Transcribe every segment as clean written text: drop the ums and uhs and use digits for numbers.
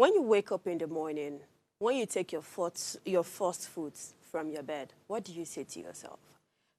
When you wake up in the morning, when you take your first foods from your bed, what do you say to yourself?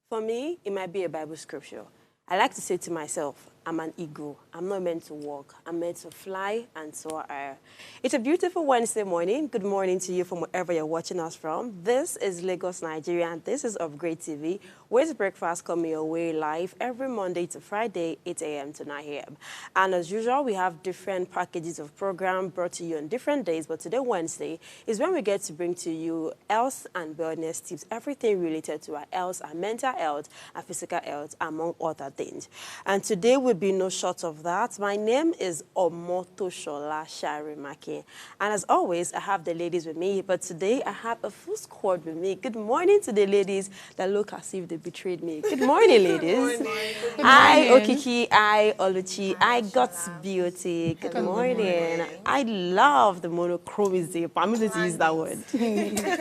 For me, it might be a Bible scripture. I like to say to myself, I'm an eagle. I'm not meant to walk. I'm meant to fly and soar higher. It's a beautiful Wednesday morning. Good morning to you from wherever you're watching us from. This is Lagos, Nigeria, and this is Upgrade TV, where's breakfast coming your way live every Monday to Friday, 8 a.m. to 9 a.m. And as usual, we have different packages of program brought to you on different days, but today, Wednesday, is when we get to bring to you health and wellness tips, everything related to our health, our mental health, and physical health, among other things. And today will be no short of that. My name is Omotoshola Sharimaki. And as always, I have the ladies with me, but today I have a full squad with me. Good morning to the ladies that look as if they betrayed me. Good morning, ladies. Good morning. Hi, Okiki. Hi, Oluchi. Hi, God's Beauty. Good morning. morning. I love the monochromism. I'm going to use that word.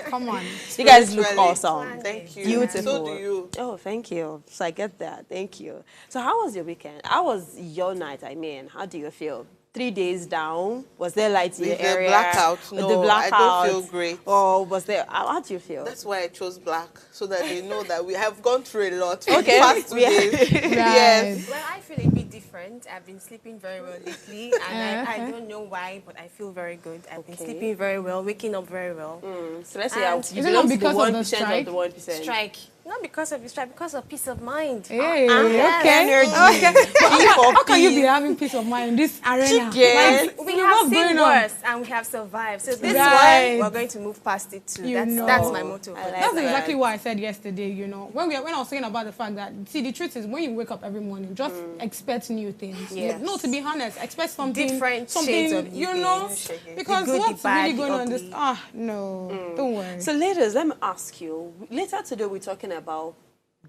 Come on. You guys look awesome. Thank you. Beautiful. So do you. Oh, thank you. So I get that. Thank you. So how was your weekend? How was your night? I mean, how do you feel? 3 days down? Was there light in your area? The blackout. No, the blackout. I don't feel great. Or was there? How do you feel? That's why I chose black, so that they know that we have gone through a lot. Okay. Past 2 days. Right. Yes. Well, I feel a bit different. I've been sleeping very well lately, and I don't know why, but I feel very good. I've been sleeping very well, waking up very well. So let's say And you is it belong not to the because of the 1% strike? of the 1%. Strike. Not because of the strike, because of peace of mind. Hey, yes. okay. Energy. Okay. How can you be peace. having peace of mind in this arena? Chicken. We So have what's seen going on? worse, and we have survived. So this Right. one, we're going to move past it too. You know. That's my motto. I like That's that. exactly what I said yesterday, you know. When I was saying about the fact that, see, the truth is, when you wake up every morning, just expect new things. Yes. No, to be honest, expect something Different something, shades of you new know, things. because The good, the what's bad, really the going on ugly. this? No, don't worry. So ladies, let me ask you, later today we're talking about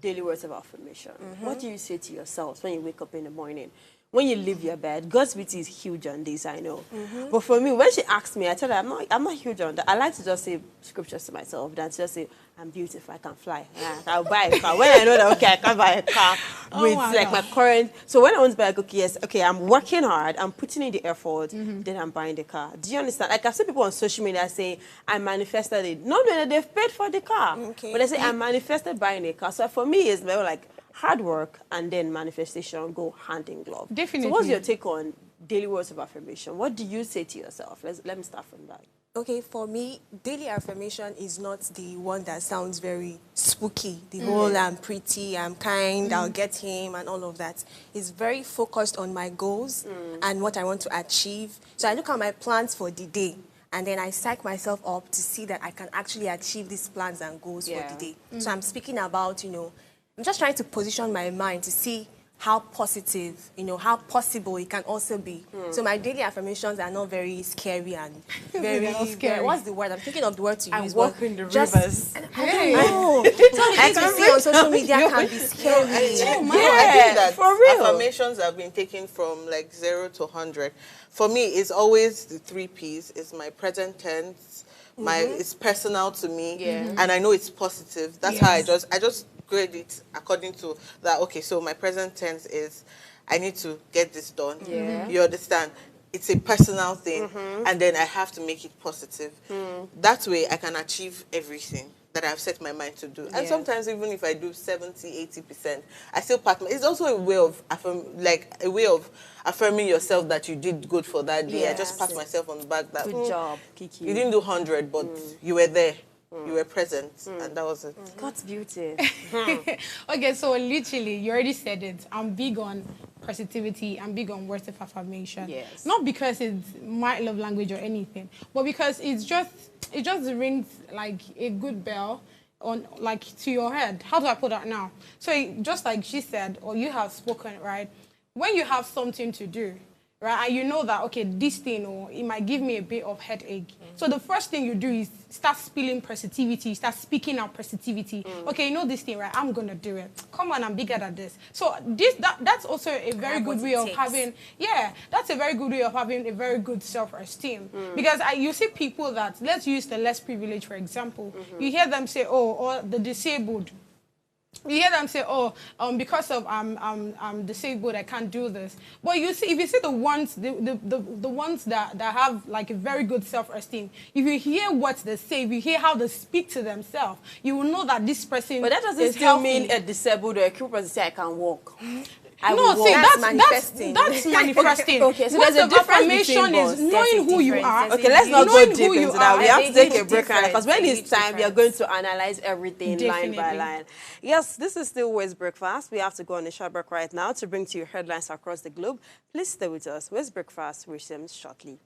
daily words of affirmation. What do you say to yourselves when you wake up in the morning? When you leave your bed? God's beauty is huge on this, I know. But for me, when she asked me, I tell her I'm not huge on that. I like to just say scriptures to myself than to just say, I'm beautiful, I can fly. Yeah, I'll buy a car. When I know that, okay, I can buy a car with my my current. So when I want to buy a car, yes, okay, I'm working hard, I'm putting in the effort, then I'm buying the car. Do you understand? Like I've seen people on social media saying, I manifested it. Not that they've paid for the car. Okay. But they say, I manifested buying a car. So for me, it's more like hard work and then manifestation go hand in glove. Definitely. So what's your take on daily words of affirmation? What do you say to yourself? Let me start from that. Okay, for me, daily affirmation is not the one that sounds very spooky. The whole I'm pretty, I'm kind, I'll get him, and all of that. It's very focused on my goals and what I want to achieve. So I look at my plans for the day, and then I psych myself up to see that I can actually achieve these plans and goals for the day. So I'm speaking about, I'm just trying to position my mind to see how positive, how possible it can also be. So my daily affirmations are not very scary and very, not scary. what's the word? I'm thinking of the word to I use. walk but in the just- rivers. Hey. No, some of the things we see on social media can be scary. my. Oh, Yeah, I think that for real. affirmations have been taken from like 0 to 100. For me, it's always the 3 P's. It's my present tense, it's personal to me, and I know it's positive. That's how I just grade it according to that. Okay, so my present tense is I need to get this done. You understand? It's a personal thing, and then I have to make it positive. That way, I can achieve everything that I've set my mind to do. And sometimes, even if I do 70, 80%, I still pat it's also a way of affirming yourself that you did good for that day. I just pat myself on the back that Good job, Kiki. you didn't do 100, but you were there. You were present, and that was it. God's beauty. Okay, so literally, you already said it. I'm big on positivity. I'm big on words of affirmation. Yes. Not because it's my love language or anything, but because it just rings like a good bell on like to your head. How do I put that now? So just like she said, or you have spoken, right? When you have something to do, right, and you know that, okay, this thing, or it might give me a bit of headache. So the first thing you do is start spilling positivity, start speaking out positivity. Okay, you know this thing, right? I'm going to do it. Come on, I'm bigger than this. So that's also a very good way of having, that's a very good way of having a very good self-esteem. Because you see people that, let's use the less privileged, for example. You hear them say, oh, or the disabled. You hear them say, "Oh, because of I'm disabled, I can't do this." But you see, if you see the ones, the ones that have like a very good self-esteem, if you hear what they say, if you hear how they speak to themselves, you will know that this person But that doesn't is still healthy. mean a disabled or a crippled person say I can walk. I No, will see, walk. That's that's manifesting. That's manifesting. Okay, so Most there's a of difference affirmation between is both. knowing who you are. Okay, let's not go knowing deep who you into that. are. We have to take a huge break because when difference, it's a huge time, we are going difference. to analyze everything line by Definitely. line. Yes, this is still West Breakfast. We have to go on a short break right now to bring to you headlines across the globe. Please stay with us. West Breakfast resumes shortly.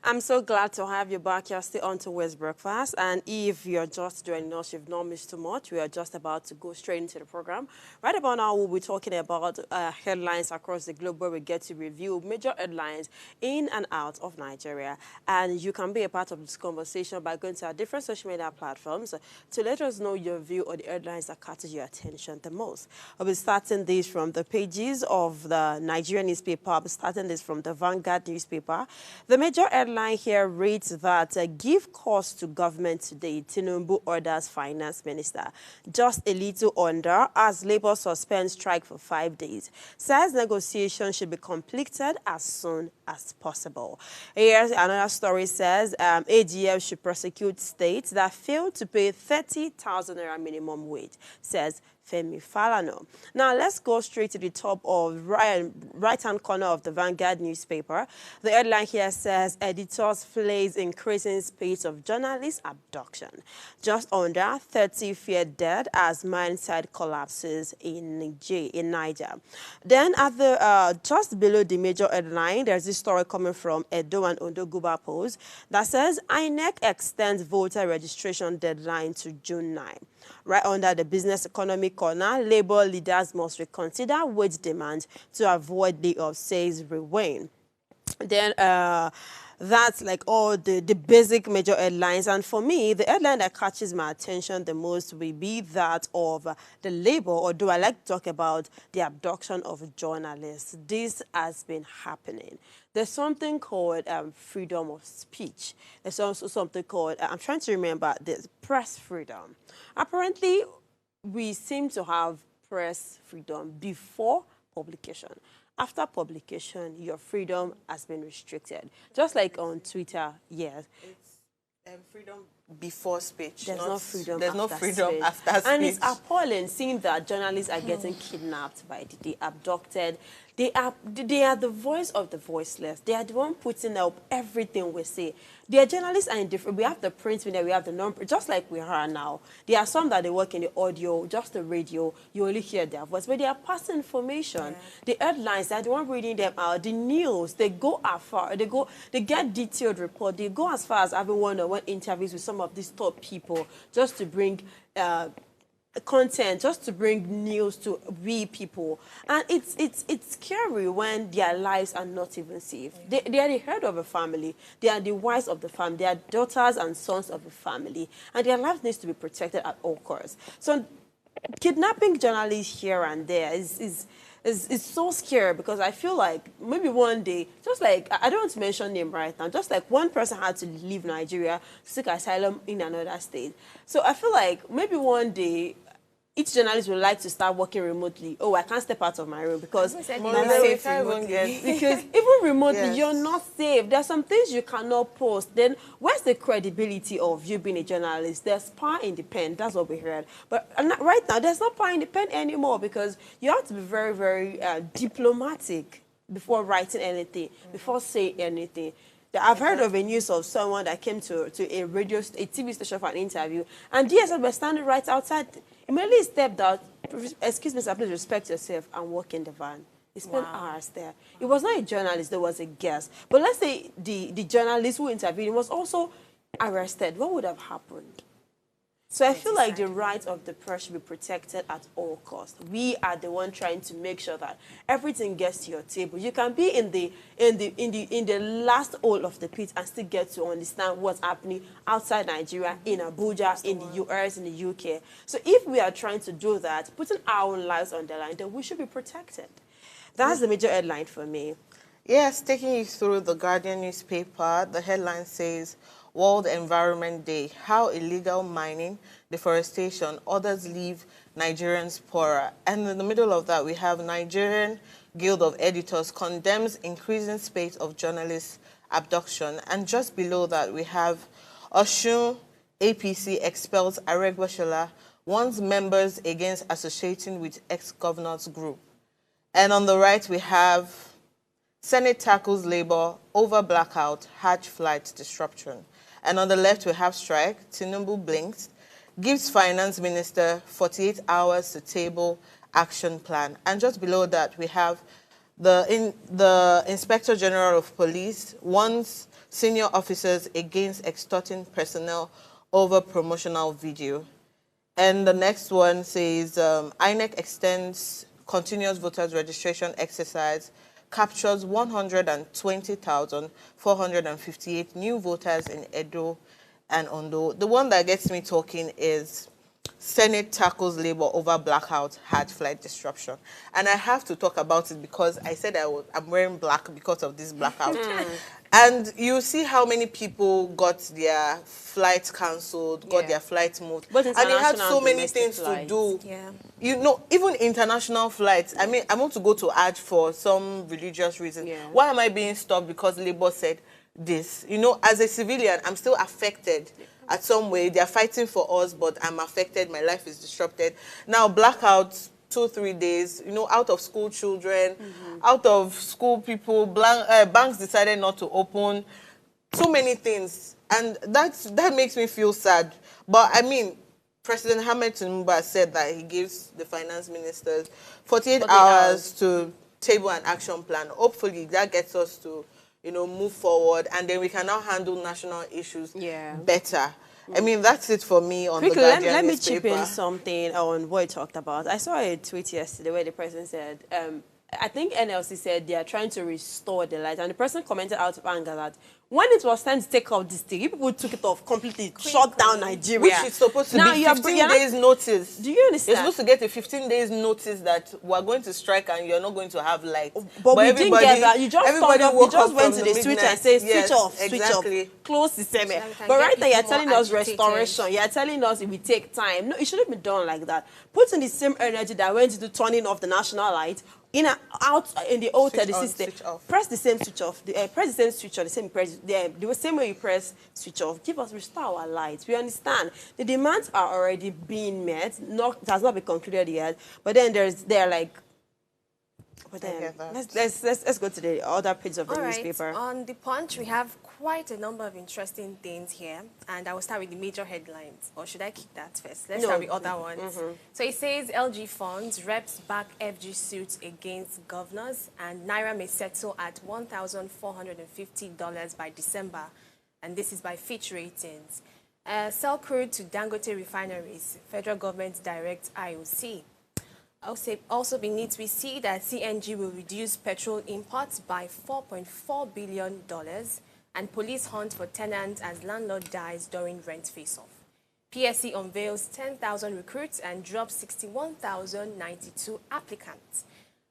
I'm so glad to have you back. You're still on to West Breakfast. And if you're just joining us, you've not missed too much. We are just about to go straight into the program. Right about now, we'll be talking about headlines across the globe where we get to review major headlines in and out of Nigeria. And you can be a part of this conversation by going to our different social media platforms to let us know your view on the headlines that catches your attention the most. I'll be starting this from the pages of the Nigerian newspaper. I'll be starting this from the Vanguard newspaper. The major headline here reads that give cost to government today, Tinubu orders finance minister. Just a little under as Labour suspends strike for 5 days. Says negotiations should be completed as soon as possible. Here's another story says AGF should prosecute states that fail to pay 30,000 naira minimum wage, says Femi Falana. Now, let's go straight to the top of right-hand corner of the Vanguard newspaper. The headline here says, editors flays increasing space of journalist abduction. Just under 30 feared dead as mine site collapses in Niger. Then, at the just below the major headline, there's this story coming from Edo and Ondo Guba Post that says, INEC extends voter registration deadline to June 9. Right under the business economy corner, Labour leaders must reconsider wage demand to avoid layoffs, says Rewain. Then that's like all the basic major headlines. And for me, the headline that catches my attention the most will be that of the Labour, although I like to talk about the abduction of journalists. This has been happening. There's something called freedom of speech. There's also something called, I'm trying to remember, there's press freedom. Apparently, we seem to have press freedom before publication. After publication, your freedom has been restricted. Just like on Twitter, yes. It's freedom before speech. There's no freedom There's after no freedom speech. after speech. And it's appalling seeing that journalists are getting kidnapped by the abducted. They are the voice of the voiceless. They are the one putting up everything we say. Their journalists are in different. We have the print media, we have the non-print, just like we are now. There are some that they work in the audio, just the radio. You only hear their voice, but they are passing information. Yeah. The headlines, they are the one reading them out. The news, they go afar. They get detailed report. They go as far as having one-on-one interviews with some of these top people just to bring content, just to bring news to we people. And it's scary when their lives are not even safe. They are the head of a family. They are the wives of the family. They are daughters and sons of the family. And their lives needs to be protected at all costs. So kidnapping journalists here and there is so scary, because I feel like maybe one day, just like, I don't want to mention name right now, just like one person had to leave Nigeria to seek asylum in another state. So I feel like maybe one day, each journalist would like to start working remotely. Oh, I can't step out of my room because because even remotely, Yes. you're not safe. There's some things you cannot post. Then where's the credibility of you being a journalist? There's power in the pen. That's what we heard. But right now, there's no power in the pen anymore, because you have to be very, very diplomatic before writing anything, before saying anything. I've heard of a news of someone that came to a TV station for an interview, and DSL were standing right outside. Immediately stepped out. Excuse me, sir, please respect yourself, and walk in the van. He spent hours there. It was not a journalist, there was a guest. But let's say the journalist who interviewed him was also arrested. What would have happened? So I feel like the right of the press should be protected at all costs. We are the one trying to make sure that everything gets to your table. You can be in the last hole of the pit and still get to understand what's happening outside Nigeria, in Abuja, in the US, in the UK. So if we are trying to do that, putting our own lives on the line, then we should be protected. That's the major headline for me. Yes, taking you through the Guardian newspaper, the headline says, World Environment Day, how illegal mining, deforestation, others leave Nigerians poorer. And in the middle of that, we have Nigerian Guild of Editors condemns increasing spate of journalists' abduction. And just below that, we have Osun APC expels Aregbesola, warns members against associating with ex-governors group. And on the right, we have Senate tackles Labour over blackout, Hajj flight disruption. And on the left, we have strike. Tinubu blinks, gives finance minister 48 hours to table action plan. And just below that, we have the Inspector General of Police warns senior officers against extorting personnel over promotional video. And the next one says, INEC extends continuous voters registration exercise, captures 120,458 new voters in Edo and Ondo. The one that gets me talking is Senate tackles Labour over blackout, Hajj flight disruption. And I have to talk about it because I said I'm wearing black because of this blackout. And you see how many people got their flights cancelled, got their flights moved. But and they had so many things flights to do. Yeah. You know, even international flights. I mean, I want to go to Hajj for some religious reason. Yeah. Why am I being stopped because Labour said this? You know, as a civilian, I'm still affected at some way. They're fighting for us, but I'm affected. My life is disrupted. Now, blackouts, 2-3 days, you know, out of school children, out of school people, banks decided not to open, so many things. And that makes me feel sad. But I mean, President Ahmed Tinubu said that he gives the finance ministers 48 hours to table an action plan. Hopefully that gets us to, you know, move forward, and then we can now handle national issues better. I mean, that's it for me on Quickly, the Guardian let me newspaper. chip in something on what you talked about. I saw a tweet yesterday where the president said, I think NLC said they are trying to restore the light. And the person commented out of anger that when it was time to take off this thing, people took it off completely, shut down Nigeria. Which is supposed to be 15 days notice. Do you understand? You're supposed to get a 15 days notice that we're going to strike and you're not going to have light. But we didn't get that. You just went to the switch and said, switch off, switch off, close the semi. But right now, you're telling us restoration. You're telling us it will take time. No, it shouldn't be done like that. Put in the same energy that went into turning off the national light, out in the old system. Press the same switch off. Press the same switch on, the same way you press switch off. Restore our lights. We understand the demands are already being met. It has not been concluded yet. But then they're like. But then let's go to the other page of the newspaper. On the Punch, we have quite a number of interesting things here, and I will start with the major headlines. Or should I keep that first? Let's start with other ones. So it says LG funds reps back FG suits against governors, and Naira may settle at $1,450 by December, and this is by Fitch Ratings. Sell crude to Dangote refineries. Federal government directs IOC. Also beneath, we see that CNG will reduce petrol imports by $4.4 billion, and police hunt for tenants as landlord dies during rent face-off. PSC unveils 10,000 recruits and drops 61,092 applicants.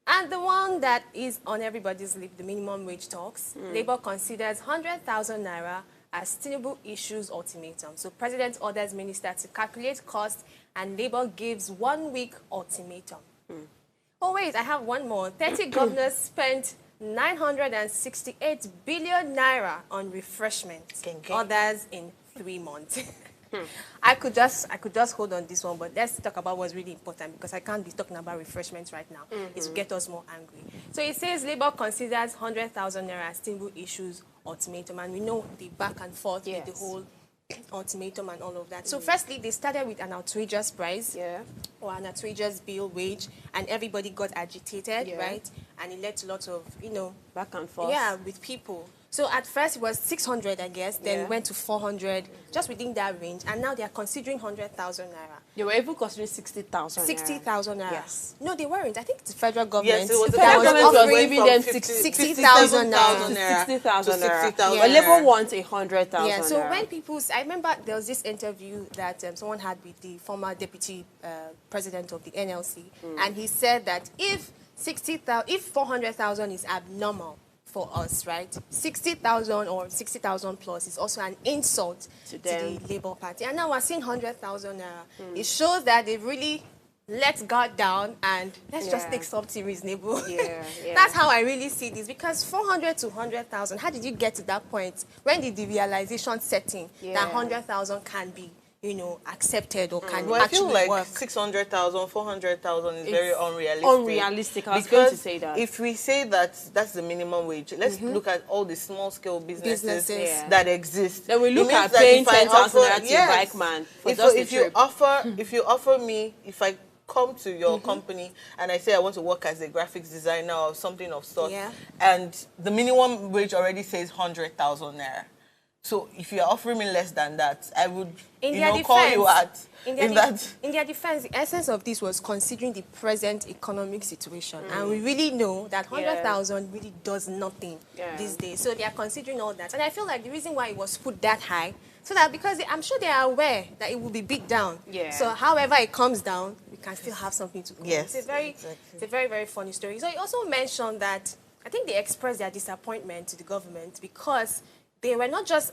And the one that is on everybody's lip, the minimum wage talks, Labour considers 100,000 naira as Tinubu issues ultimatum. So President orders minister to calculate costs, and Labour gives 1 week ultimatum. Oh wait, I have one more. 30 governors spent 968 billion naira on refreshment. Others in 3 months. I could just hold on this one, but let's talk about what's really important, because I can't be talking about refreshments right now. It's to get us more angry. So it says Labour considers 100,000 naira as Tinubu issues ultimatum, and we know the back and forth with the whole ultimatum and all of that. So firstly, they started with an outrageous price or an outrageous bill wage, and everybody got agitated, right? And it led to lots of, you know, back and forth. Yeah, with people. So at first it was 600, I guess, then Yeah. went to 400, just within that range. And now they are considering 100,000 naira. They were even considering 60,000 naira. 60,000 naira. Yes. No, they weren't. I think it's the federal government. Yes, it was the that federal was government offering giving them 60,000 60,000 naira. 60,000 naira. 60,000 But naira. Labour wants 100,000 Yeah, so naira. when people, I remember there was this interview that someone had with the former deputy president of the NLC, and he said that if 400,000 is abnormal for us, right? 60,000 or 60,000 plus is also an insult to them. the Labour Party. And now we're seeing 100,000 naira. It shows that they really let God down and let's just Yeah. take something reasonable. Yeah, yeah. That's how I really see this, because 400 to 100,000, how did you get to that point? When did the realization set in Yeah. that 100,000 can be, you know, accepted or can Well, I actually feel like work? 600,000, 400,000 is very It's unrealistic. unrealistic. I was going to say that. If we say that that's the minimum wage, let's look at all the small-scale businesses, Businesses. that exist. Then we It look means at that paying if I 10,000 offer- naira to a yes. bike man for if, just a if you trip. offer me, if I come to your company and I say I want to work as a graphics designer or something of sort, Yeah. and the minimum wage already says 100,000 naira. So if you're offering me less than that, I would, In you their know, call you defense- at In that. their defense, the essence of this was considering the present economic situation. And we really know that 100,000 really does nothing Yeah. these days. So they are considering all that. And I feel like the reason why it was put that high, so that because I'm sure they are aware that it will be beat down. Yeah. So however it comes down, we can still have something to go. Yes, It's a very, very funny story. So he also mentioned that I think they expressed their disappointment to the government because they were not just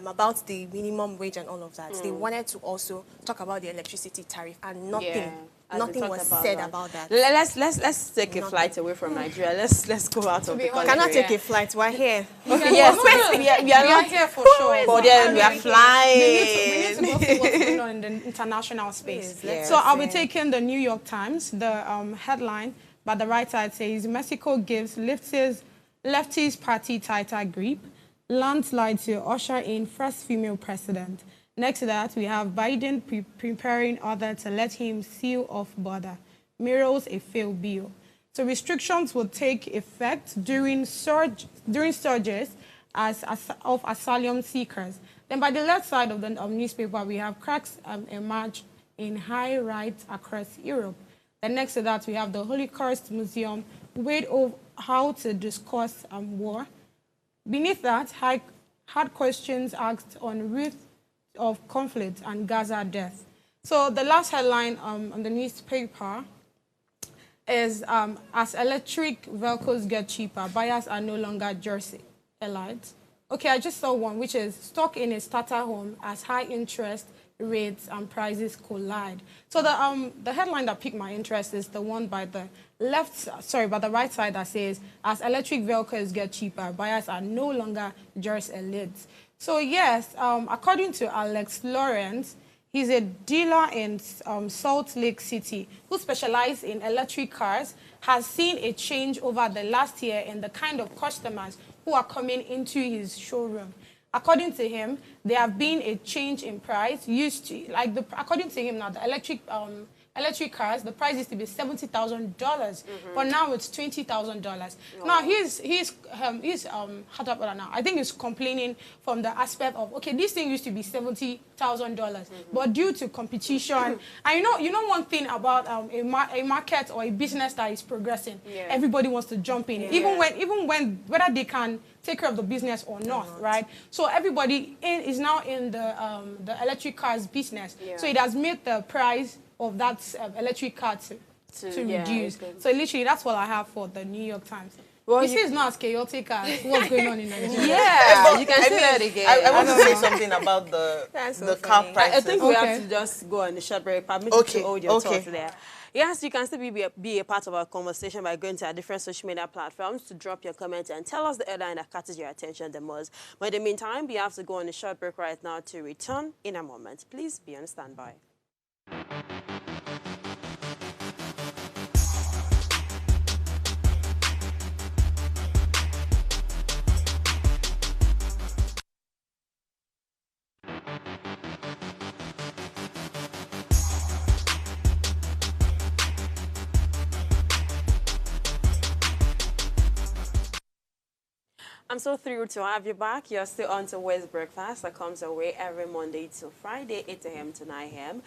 about the minimum wage and all of that. They wanted to also talk about the electricity tariff, and nothing As we nothing talked was about said that. about that. Let's take a Nothing. flight away from Nigeria. Let's go out of the be country. honest, Cannot take a flight. We're here. Okay, yes, we are not here for sure. but then we are flying. We need to go see what's going on in the international space. Please, let's So I'll be see. taking the New York Times. The headline by the right side says, Mexico gives leftist party tighter grip. Landslide to usher in first female president. Next to that, we have Biden preparing other to let him seal off border. Mirrors a failed bill. So restrictions will take effect during surges of asylum seekers. Then by the left side of the newspaper, we have cracks emerge in high rights across Europe. Then next to that, we have the Holocaust Museum, weighed over how to discuss war. Beneath that, hard questions asked on root of conflict and Gaza death. So the last headline on the newspaper is, as electric vehicles get cheaper, buyers are no longer Jersey elites. Okay, I just saw one, which is stock in a starter home as high interest rates and prices collide. So the headline that piqued my interest is the one by the by the right side that says, as electric vehicles get cheaper, buyers are no longer just elites. So yes, according to Alex Lawrence, he's a dealer in Salt Lake City who specializes in electric cars, has seen a change over the last year in the kind of customers who are coming into his showroom. According to him, there have been a change in price. According to him now, the electric cars, the price used to be $70,000, but now it's $20,000. Now how do I put that now? I think he's complaining from the aspect of, okay, this thing used to be $70,000, but due to competition, and you know one thing about a market or a business that is progressing, everybody wants to jump in, even when whether they can take care of the business or not, right? So everybody is now in the electric cars business. So it has made the price of that electric car to reduce. So literally, that's what I have for the New York Times. Well, you see, it's not as chaotic as what's going on in Nigeria. Yeah, you can say that again. I want to say something about the car prices. I think we have to just go on the short break. Permit me to hold your thoughts there. Yes, you can still be a part of our conversation by going to our different social media platforms to drop your comments and tell us the headline that catches your attention the most. But in the meantime, we have to go on a short break right now to return in a moment. Please be on standby. I'm I'm so thrilled to have you back. You're still on to West Breakfast that comes our way every Monday to Friday, 8 a.m. to 9 a.m.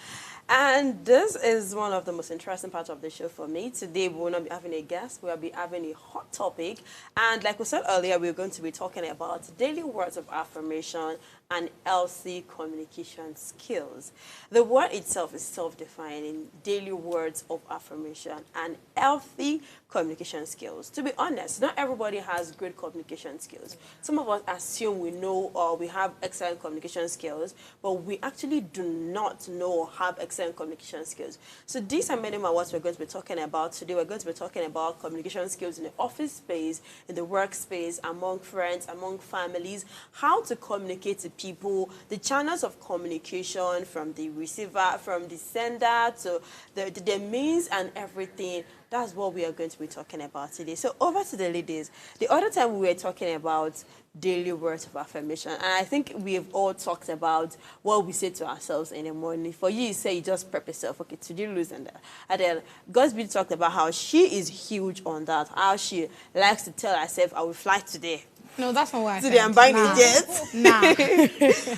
And this is one of the most interesting parts of the show for me. Today, we will not be having a guest. We'll be having a hot topic. And like we said earlier, we're going to be talking about daily words of affirmation and healthy communication skills. The word itself is self-defining, daily words of affirmation and healthy communication skills. To be honest, not everybody has great communication skills. Some of us assume we know or we have excellent communication skills, but we actually do not know or have excellent communication skills. So these are many of what we're going to be talking about today. We're going to be talking about communication skills in the office space, in the workspace, among friends, among families, how to communicate to people, the channels of communication from the receiver, from the sender to the means and everything. That's what we are going to be talking about today. So over to the ladies. The other time we were talking about daily words of affirmation, and I think we've all talked about what we say to ourselves in the morning. For you say you just prep yourself, okay, today lose and that. And then Gosby talked about how she is huge on that, how she likes to tell herself, I will fly today. No, that's not what I said. Today I'm buying Nah. a jet. Nah.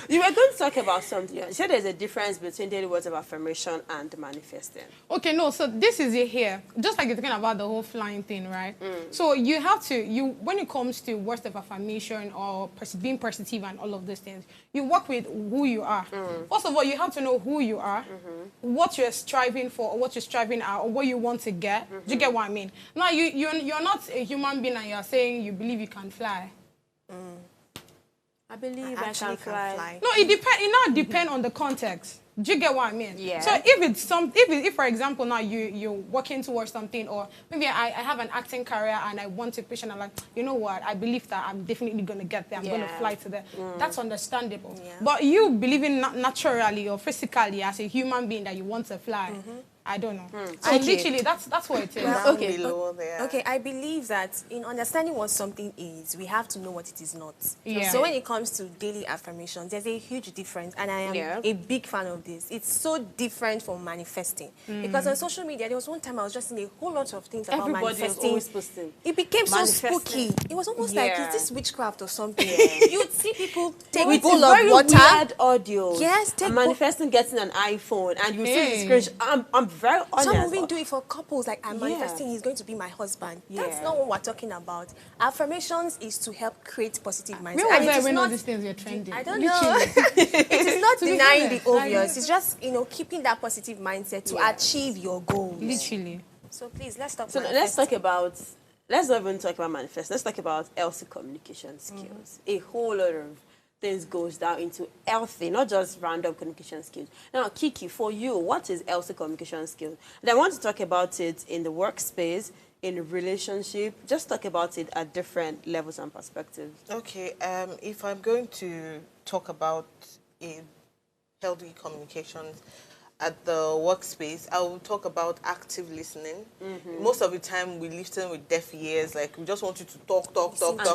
You were going to talk about something. You said there's a difference between daily words of affirmation and manifesting. Okay, no, so this is it here. Just like you're talking about the whole flying thing, right? So you have to, when it comes to words of affirmation or being positive and all of those things, you work with who you are. First of all, you have to know who you are, what you're striving for, or what you're striving at, or what you want to get. Do you get what I mean? Now, you're not a human being and you're saying you believe you can fly. I believe I actually can fly. No, it now depends on the context. Do you get what I mean? Yeah. So if for example now you're working towards something, or maybe I have an acting career and I want to push and I'm like, you know what, I believe that I'm definitely gonna get there. I'm gonna fly to there. That's understandable. Yeah. But you believing naturally or physically as a human being that you want to fly, I don't know. So literally, that's what it is. Well, Down below there. Okay, I believe that in understanding what something is, we have to know what it is not. Yeah. So when it comes to daily affirmations, there's a huge difference, and I am a big fan of this. It's so different from manifesting. Because on social media, there was one time I was just seeing a whole lot of things about Everybody was manifesting. always posting. It became so Manifesting. spooky. It was almost like, is this witchcraft or something? You'd see people take a With bowl very of water. weird audio. Yes, take I'm manifesting getting an iPhone, and you see Hey. the screenshot. I'm very honest. Some even do it for couples, like I'm manifesting he's going to be my husband. That's not what we're talking about. Affirmations is to help create positive mindset. Where was it I is when all not- these things are trending? I don't Literally. know. It is not To be denying honest, the obvious. It's just, keeping that positive mindset to achieve your goals. Literally. So please, let's talk So let's talk about, let's not even talk about manifest. Let's talk about healthy communication skills. A whole lot of things goes down into healthy, not just random communication skills. Now, Kiki, for you, what is healthy communication skills? And I want to talk about it in the workspace, in a relationship. Just talk about it at different levels and perspectives. Okay, if I'm going to talk about a healthy communications at the workspace, I will talk about active listening. Most of the time, we listen with deaf ears, like we just want you to talk.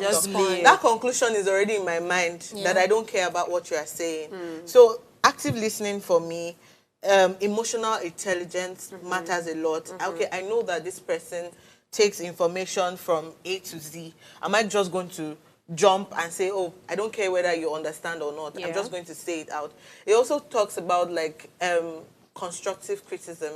just leave. That conclusion is already in my mind that I don't care about what you are saying. So active listening for me, emotional intelligence matters a lot. Okay, I know that this person takes information from A to Z. Am I just going to jump and say, oh, I don't care whether you understand or not. I'm just going to say it out. It also talks about like constructive criticism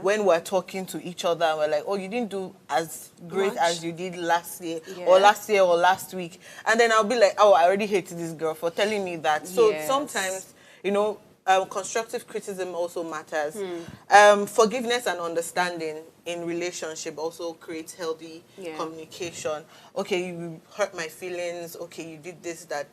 when we're talking to each other and we're like, oh, you didn't do as great as you did last year or last week. And then I'll be like, oh, I already hated this girl for telling me that. So sometimes, constructive criticism also matters. Forgiveness and understanding in relationship also creates healthy communication. Okay, you hurt my feelings. Okay, you did this that,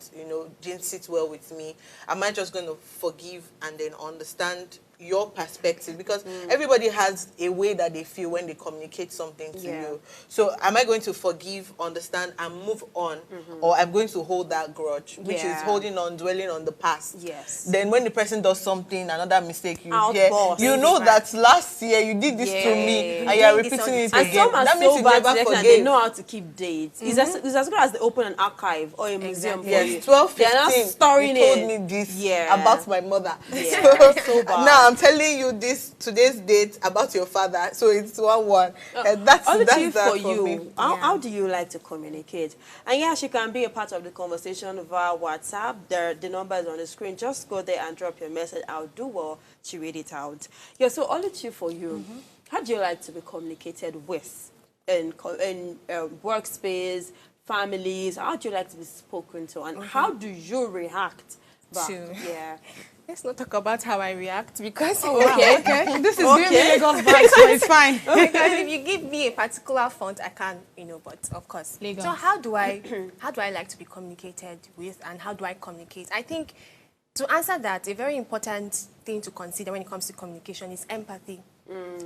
didn't sit well with me. Am I just going to forgive and then understand your perspective? Because everybody has a way that they feel when they communicate something to you. So am I going to forgive, understand, and move on? Or I'm going to hold that grudge, which is holding on, dwelling on the past. Yes. Then when the person does something, another mistake, you Outburst. hear, you know that last year you did this to me, and you are repeating it And again. some are That means so you bad never to the extent forgave. they know how to keep dates. It's as good as they open an archive or a museum for you. Yes, 12, They're not 15, storing you told it. me this Yeah. about my mother. Yeah. So bad. Now I'm telling you today's date about your father, so it's 1-1. That's Oluchi, that for for you, me. how do you like to communicate? And yes, you can be a part of the conversation via WhatsApp. The number is on the screen. Just go there and drop your message. I'll do well to read it out. Yeah, so Oluchi, for you, how do you like to be communicated with in workspace, families? How do you like to be spoken to? And how do you react back? Yeah. Let's not talk about how I react because Okay. This is giving me Lagos vibes, so it's fine. because if you give me a particular font, I can, but of course. Lagos. So how do I like to be communicated with, and how do I communicate? I think to answer that, a very important thing to consider when it comes to communication is empathy.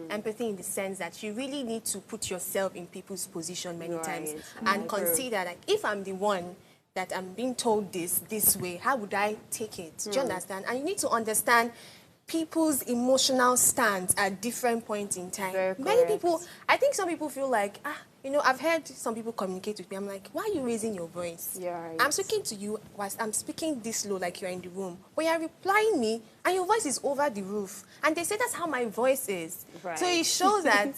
Empathy in the sense that you really need to put yourself in people's position many times and consider, like, if I'm the one that I'm being told this way, how would I take it? Do you understand? And you need to understand people's emotional stance at different points in time. Many people, I think some people feel like, I've heard some people communicate with me. I'm like, why are you raising your voice? Yeah, right. I'm speaking to you, I'm speaking this low like you're in the room. But you're replying me, and your voice is over the roof. And they say that's how my voice is. Right. So it shows that,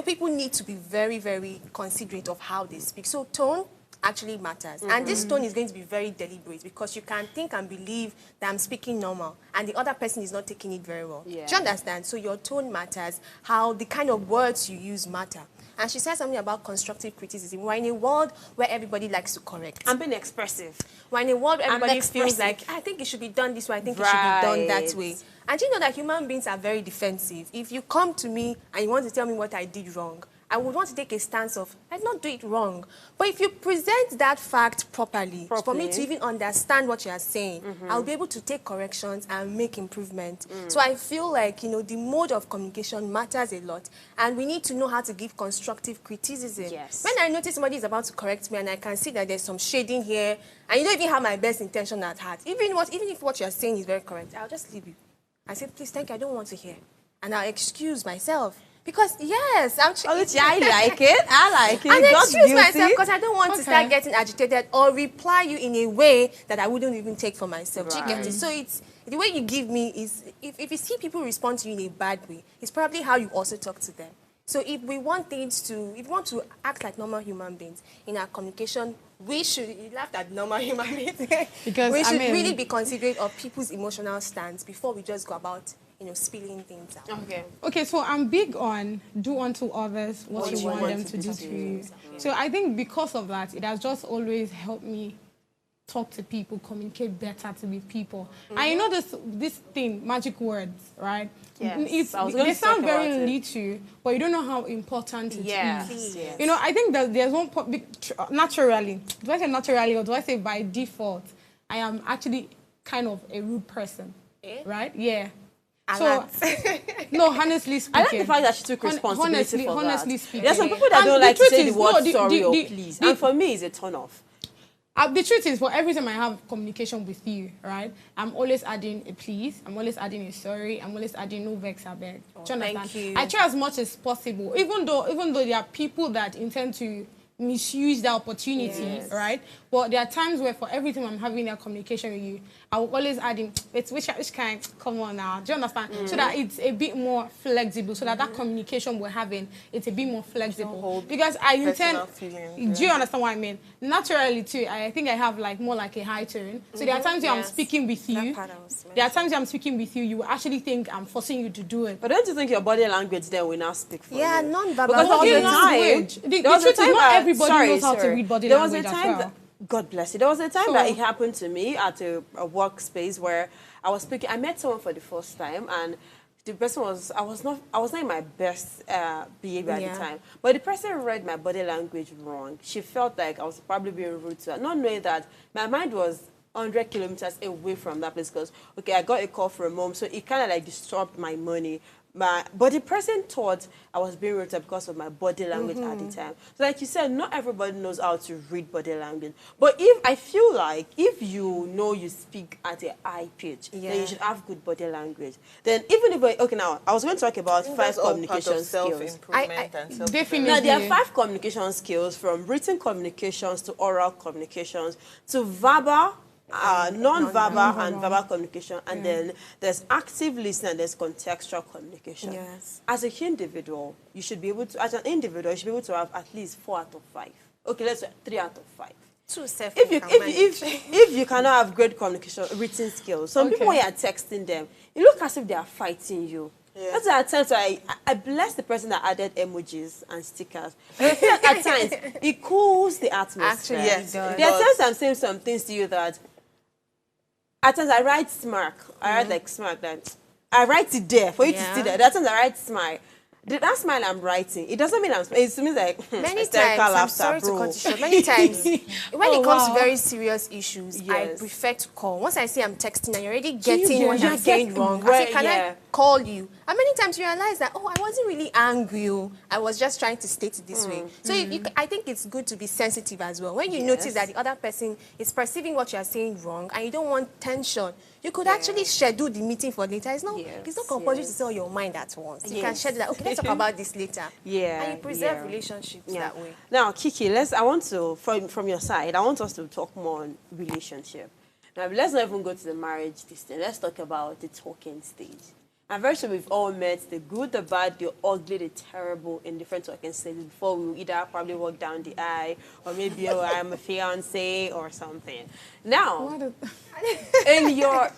people need to be very, very considerate of how they speak. So tone actually matters. And this tone is going to be very deliberate because you can think and believe that I'm speaking normal and the other person is not taking it very well. Yeah. Do you understand? So your tone matters, how the kind of words you use matter. And she said something about constructive criticism. We're in a world where everybody likes to correct. I'm being expressive. We're in a world where everybody feels like, I think it should be done this way, I think it should be done that way. And you know that human beings are very defensive. If you come to me and you want to tell me what I did wrong, I would want to take a stance of, I did not do it wrong. But if you present that fact properly, for me to even understand what you are saying, I'll be able to take corrections and make improvement. So I feel like, the mode of communication matters a lot. And we need to know how to give constructive criticism. Yes. When I notice somebody is about to correct me and I can see that there's some shading here, and you don't even have my best intention at heart, even if what you're saying is very correct, I'll just leave you. I say, please, thank you, I don't want to hear. And I'll excuse myself. Because, yes, I like it. I like it. And God's excuse beauty. myself because I don't want to start getting agitated or reply you in a way that I wouldn't even take for myself. Do you get it? So it's the way you give me is, if you see people respond to you in a bad way, it's probably how you also talk to them. So if we want to act like normal human beings in our communication, you laughed at normal human beings. Because we should really be considerate of people's emotional stance before we just go about spilling things out. Okay, so I'm big on do unto others what you want them to do to you. So I think because of that, it has just always helped me talk to people, communicate better with people. And this thing, magic words, right? Yes. They sound very little, but you don't know how important it is. Yes. I think that there's one naturally. Do I say naturally or do I say by default? I am actually kind of a rude person, right? Yeah. So, no, honestly speaking. I like the fact that she took responsibility for that. Honestly speaking. There's some people that don't like to say the word sorry or please. And for me, it's a turn off. The truth is, for every time I have communication with you, right, I'm always adding a please, I'm always adding a sorry, I'm always adding no vex, I beg. Do you understand? Thank you. I try as much as possible, even though there are people that intend to misuse that opportunity, right? But there are times where for every time I'm having that communication with you, I will always add in, it's which kind, come on now, do you understand? So that it's a bit more flexible, so that that communication we're having, it's a bit more flexible. Because I intend, do you understand what I mean? Naturally too, I think I have more like a high tone. So there are times where I'm speaking with you, you will actually think I'm forcing you to do it. But don't you think your body language then will now speak for you? Yeah, non-verbal. Because there was a time, the truth is not everybody knows how to read body language as well. God bless you. There was a time that it happened to me at a workspace where I was speaking. I met someone for the first time, and the person I was not in my best behavior at the time. But the person read my body language wrong. She felt like I was probably being rude to her, not knowing that my mind was 100 kilometers away from that place because, I got a call from mom, so it kind of disturbed my money. But the person thought I was being rude because of my body language at the time. So like you said, not everybody knows how to read body language. But I feel like if you know you speak at a high pitch, then you should have good body language. Then even if, now, I was going to talk about 5 communication skills. Definitely. Now, there are 5 communication skills, from written communications to oral communications to verbal non-verbal and verbal communication, and then there's active listening and there's contextual communication. Yes. As an individual, you should be able to have at least 4 out of 5. Okay, let's say 3 out of 5. If you cannot have great communication, written skills, some people when you are texting them, it looks as if they are fighting you. Yeah. That's at times I bless the person that added emojis and stickers. I feel like at times it cools the atmosphere. Actually, yes, there are times I'm saying some things to you that at times I write smirk. I write like smirk that I write it there for you to see that. There are times I write smile. That smile I'm writing, it doesn't mean it means like many times, I'm sorry to cut you short, many times, when it comes to very serious issues, I prefer to call. Once I say I'm texting and you're already getting what I'm saying wrong, I say, can I call you? And many times you realize that, oh, I wasn't really angry. I was just trying to state it this way. So I think it's good to be sensitive as well. When you notice that the other person is perceiving what you're saying wrong and you don't want tension, you could actually schedule the meeting for later. It's not compulsory to say all your mind at once. You can schedule that. Okay, let's talk about this later. And you preserve relationships that way. Now, Kiki, I want to, from your side, I want us to talk more on relationship. Now, let's not even go to the marriage thing. Let's talk about the talking stage. I'm very sure we've all met the good, the bad, the ugly, the terrible in different talking stages before we either probably walk down the aisle or maybe I'm a fiance or something. Now, in your,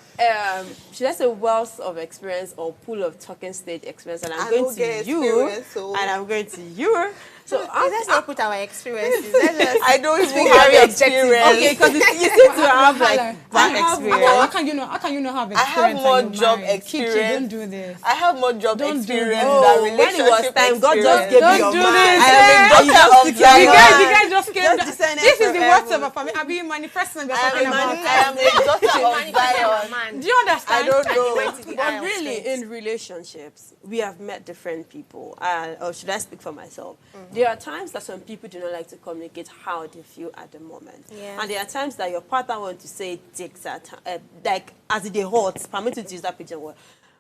should I say wealth of experience or pool of talking stage experience, and I'm going to you, and I'm going to you. So let's not put our experiences. I don't even have experience. Okay, because you seem to have like bad experience. How can you not have experience? I have more job experience. Kiki, don't do this. I have more job experience than relationship when it was time, God just gave me your mind. I am a daughter of Zion. You guys just came. This is the words of a family. I'll be manifesting. I am a daughter of Zion. Do you understand? I don't know. But really, in relationships, we have met different people. Or should I speak for myself? There are times that some people do not like to communicate how they feel at the moment. And there are times that your partner wants to say takes like as they hot, permit you to use that picture word.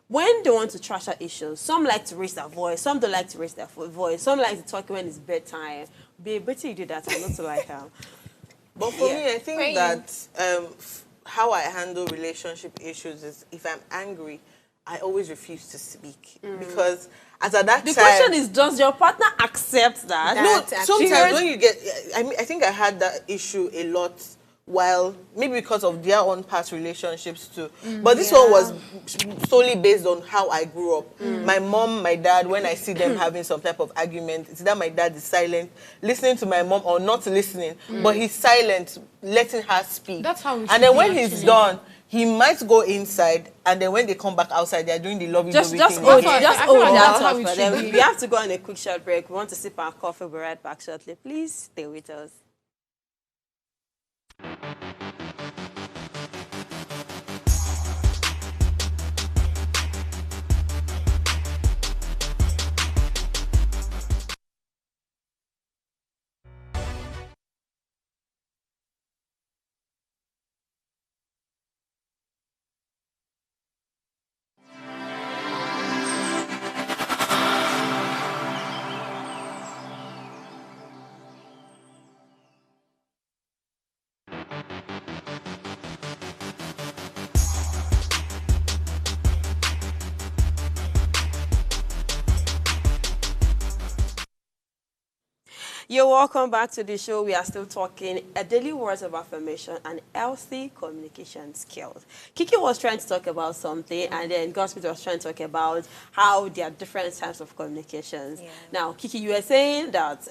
When they want to trash out issues, some like to raise their voice, some don't like to raise their voice, some like to talk when it's bedtime. Babe, better you do that, I'm not so like her. But for me, I think that how I handle relationship issues is if I'm angry, I always refuse to speak because at that time... The question is, does your partner accept that? No, sometimes when you get... I think I had that issue a lot while, maybe because of their own past relationships too. But this one was solely based on how I grew up. My mom, my dad, when I see them having some type of argument, it's that my dad is silent, listening to my mom or not listening, but he's silent, letting her speak. That's how we should And then when he's done, he might go inside, and then when they come back outside, they're doing the lovey-dovey thing. Just hold that thought for them. We have to go on a quick short break. We want to sip our coffee. We'll be right back shortly. Please stay with us. You're welcome back to the show. We are still talking a daily words of affirmation and healthy communication skills. Kiki was trying to talk about something, and then Gospel was trying to talk about how there are different types of communications. Now, Kiki, you were saying that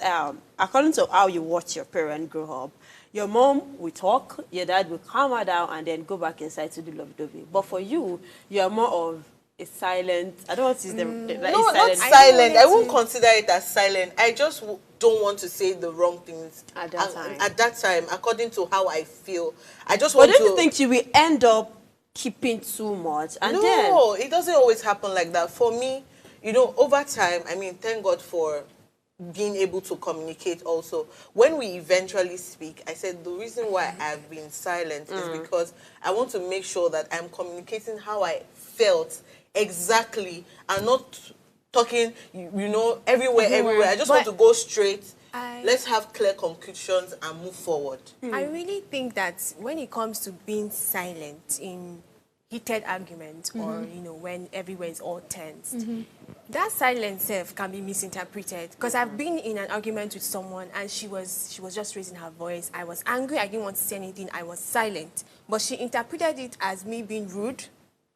according to how you watch your parent grow up, your mom will talk, your dad will calm her down, and then go back inside to do lovey-dovey. But for you, you're more of a silent. I don't want to use them. Like no, not silent. I won't consider it as silent. I just don't want to say the wrong things at that time. At that time, according to how I feel, I just want to. But don't you think you will end up keeping too much? And no, it doesn't always happen like that. For me, you know, over time, I mean, thank God for being able to communicate also. When we eventually speak, I said the reason why I've been silent is because I want to make sure that I'm communicating how I felt exactly and not talking, you know, everywhere. I just want to go straight Let's have clear conclusions and move forward. I really think that when it comes to being silent in heated arguments or, when everywhere is all tense, that silence self can be misinterpreted. Because I've been in an argument with someone and she was just raising her voice. I was angry. I didn't want to say anything. I was silent. But she interpreted it as me being rude.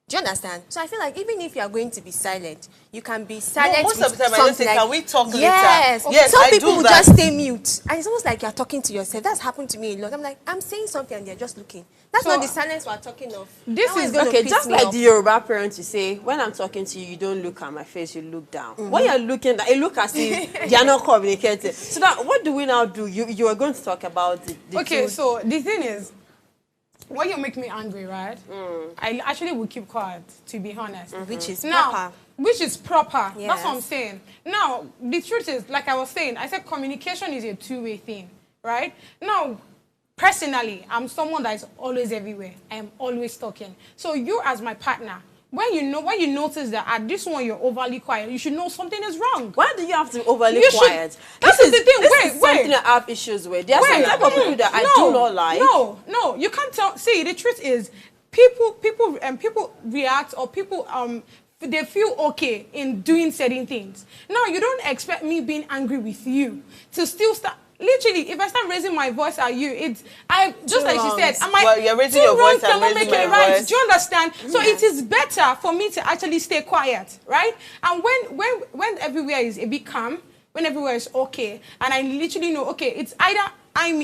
Do you understand? So I feel like even if you are going to be silent, you can be silent. Most of the time, I just say, like, can we talk later? Yes. Yes, Some I people do will that. just stay mute. And it's almost like you're talking to yourself. That's happened to me a lot. I'm like, I'm saying something and they're just looking. That's So, not the silence we're talking of. this That one is gonna Okay, piss just me like off. the Yoruba parents you say, when I'm talking to you, you don't look at my face, you look down. When you're looking, it look as if you're not communicating. So now, what do we now do? You are going to talk about the Okay, two- so the thing is, when you make me angry, right? I actually will keep quiet, to be honest. Which is Now, proper. which is proper. Yes. That's what I'm saying. Now, the truth is, like I was saying, I said communication is a two-way thing, right? Now, personally, I'm someone that is always everywhere. I am always talking. So you as my partner, when you notice that at this one you're overly quiet, you should know something is wrong. Why do you have to be overly You should- quiet? This is the thing. This Wait, is something wait. I have issues with. There are some type of people that I do not like. No, you can't tell. See, the truth is, people react or people they feel okay in doing certain things. Now, you don't expect me being angry with you to still start. Literally, if I start raising my voice at you, just like she said, Well, you're raising two your voice, wrongs I'm cannot raising make it my right. voice. Do you understand? So it is better for me to actually stay quiet, right? And when everywhere is a bit calm, when everywhere is okay, and I literally know, okay, it's either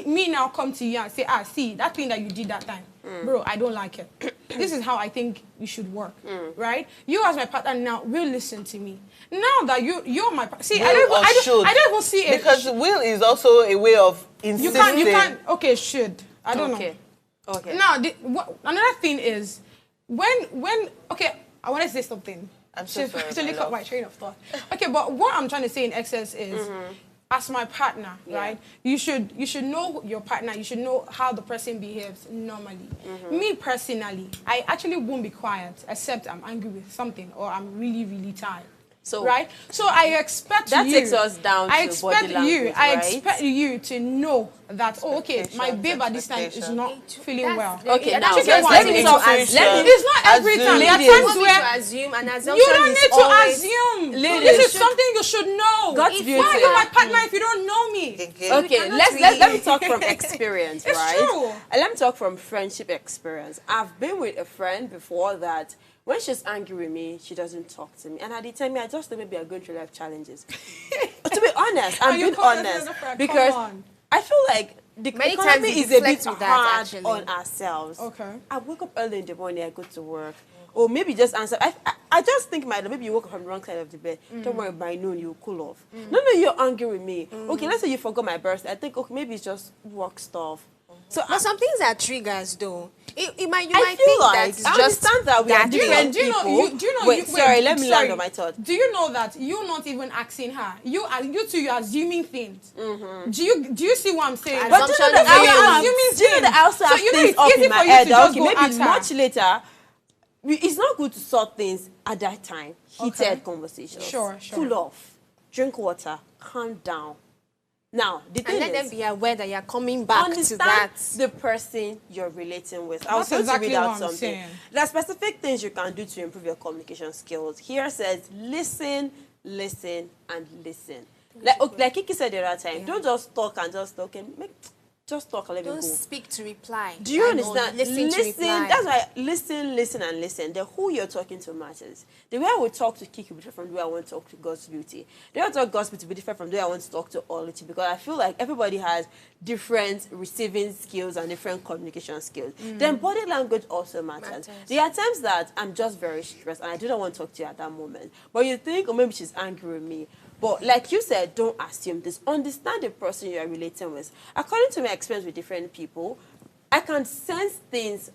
me now come to you and say, see, that thing that you did that time, bro, I don't like it. This is how I think you should work, right? You as my partner now will listen to me. Now that you're my partner, see, I don't even see it. Because will is also a way of insisting. You can't, okay, should. I don't know. Okay. Now, another thing is, okay, I want to say something. I'm so sorry, Actually, my cut love. my train of thought. Okay, but what I'm trying to say in excess is, as my partner, right? You should know your partner. You should know how the person behaves normally. Me personally, I actually won't be quiet except I'm angry with something or I'm really, really tired. So right? So I expect that you. takes us down I to expect body language, you. I right? expect you to know that. Oh, okay, my babe at this time is Expectations. not feeling well. Okay, now Chicken just wine. let me talk. It's not every time. There are Ladies. times You where want me to assume, and assumption you don't is need to always- assume. Ladies. This is something you should know. God's Why beauty. are you my partner if you don't know me? Okay, cannot let me really- talk from experience, It's right? true. And let me talk from friendship experience. I've been with a friend before that when she's angry with me, she doesn't talk to me. And at the time, I just thought maybe I'm going through life challenges. To be honest, I'm you being call us honest. another friend? Because Come on. I feel like the Many times economy we is a bit reflect with that, hard actually. on ourselves. Okay. I wake up early in the morning, I go to work. Or maybe just answer. I just think, maybe you woke up from the wrong side of the bed. Don't worry, by noon you'll cool off. No, you're angry with me. Okay, let's say you forgot my birthday. I think, okay, maybe it's just work stuff. So But some things are triggers, though. You might I think feel that like it's I just understand that we are that different Do you know? people. Do you know? Wait, sorry, let me land on my thought. Do you know that you're not even asking her? You two, you're assuming things. Do you see what I'm saying? But you know Assumption that is I real. assuming, do you know that I also have you know things it's up easy in my for you head to that, just okay, go maybe ask her. much later. It's not good to sort things at that time. Heated Okay. conversations. Sure. Cool off. Drink water. Calm down. Now, the thing And let them is, be aware that you're coming back to understand that. the person you're relating with. I was That's going exactly to read out what I'm something. saying. There are specific things you can do to improve your communication skills. Here says listen, and listen. Like Kiki said the other time, don't just talk and just talk and just talk and let Don't it go. speak to reply. Do you I know, understand? Listen to reply. That's why listen, and listen. The who you're talking to matters. The way I would talk to Kiki will be different from the way I want to talk to God's Beauty. The way I talk to God's Beauty will be different from the way I want to talk to Olity, because I feel like everybody has different receiving skills and different communication skills. Then body language also matters. There are times that I'm just very stressed and I do not want to talk to you at that moment. But you think, maybe she's angry with me. But like you said, don't assume this. Understand the person you are relating with. According to my experience with different people, I can sense things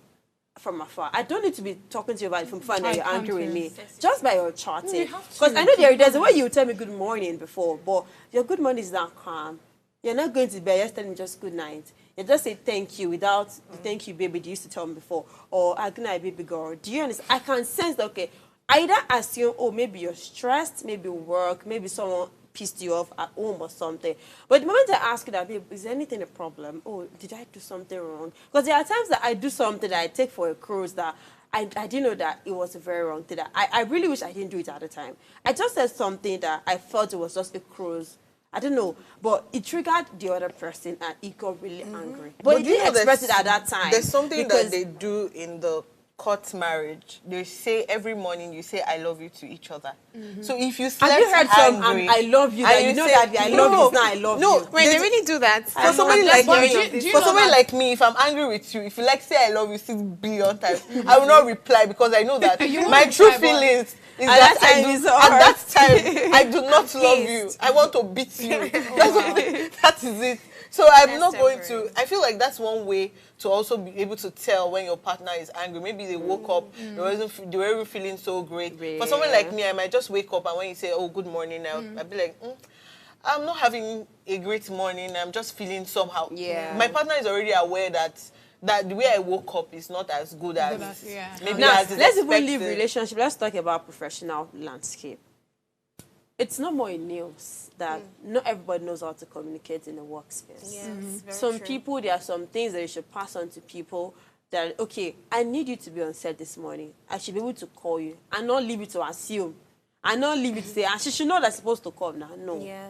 from afar. I don't need to be talking to you about it from afar and I you're angry with can't me. Just by your chatting. You have to. Because I know there's a way you tell me good morning before, but your good morning is not calm. You're not going to bed, you're just telling me just good night. You just say thank you without the thank you, baby, you used to tell me before. Or good night, baby girl. Do you understand? I can sense that, okay, either assume, maybe you're stressed, maybe work, maybe someone pissed you off at home or something. But the moment I ask you that, babe, is there anything a problem? Oh, did I do something wrong? Because there are times that I do something that I take for a cruise that I didn't know that it was a very wrong thing. That I really wish I didn't do it at the time. I just said something that I felt it was just a cruise. I don't know, but it triggered the other person and it got really angry. But he didn't express it at that time. There's something that they do in the court marriage. They say every morning you say I love you to each other. So if you slept have you heard angry, some I love you, that you know that I love you is not I love you? Wait, they really do that? For somebody like me, for somebody like me, if I'm angry with you, if you like say I love you 6 billion times, I will not reply because I know that my true feelings is that at that time I do not love you. I want to beat you. That is it. So I'm not going to. I feel like that's one way to also be able to tell when your partner is angry. Maybe they woke up, they weren't feeling so great. For someone like me, I might just wake up and when you say, "Oh, good morning," I'll be like, "I'm not having a great morning. I'm just feeling somehow." Yeah. My partner is already aware that the way I woke up is not as good as maybe Now, as is let's even expected. leave relationship. Let's talk about professional landscape. It's no more in news that not everybody knows how to communicate in a workspace. Yes, very Some true. people, there are some things that you should pass on to people that, okay, I need you to be on set this morning. I should be able to call you and not leave you to assume. And not leave you to say, and she should know that's supposed to come now. No. Yeah.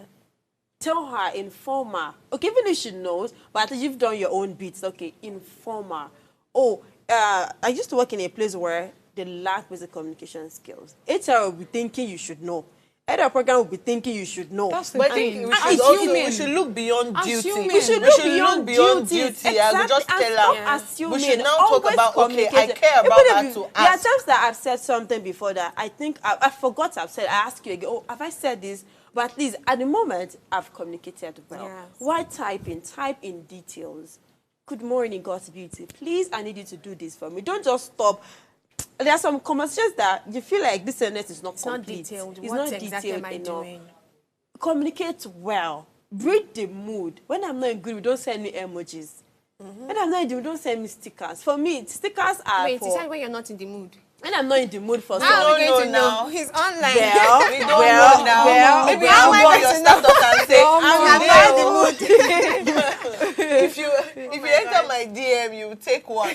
Tell her, inform her. Okay, even if she knows, but at least you've done your own bits. Okay, inform her. Oh, I used to work in a place where they lack basic communication skills. HR will be thinking you should know. Other program will be thinking you should know. That's the But I thing. think we should look beyond duty. Assuming. We should look beyond duties. I will just Exactly, tell and her. stop assuming. We should now talk Always about, okay, I communicate. care about Even her if to there are ask. times that I've said something before that I think I forgot I've said. I ask you again, oh, have I said this? But at least at the moment, I've communicated well. Yes. Why type in details? Good morning, God's beauty. Please, I need you to do this for me. Don't just stop. There are some conversations that you feel like this sentence is not It's not complete. detailed. It's What not exactly detailed am I enough. doing? Communicate well. Read the mood. When I'm not in good, don't send me emojis. When I'm not in the mood, don't send me stickers. For me, stickers are Wait, for... decide when you're not in the mood. When I'm not in the mood for How are we don't going to know know? now. He's online. Well, We don't know now. Maybe how I'll am go I on your going to know? status and say, I'm not in the mood. If you enter my DM, you take one.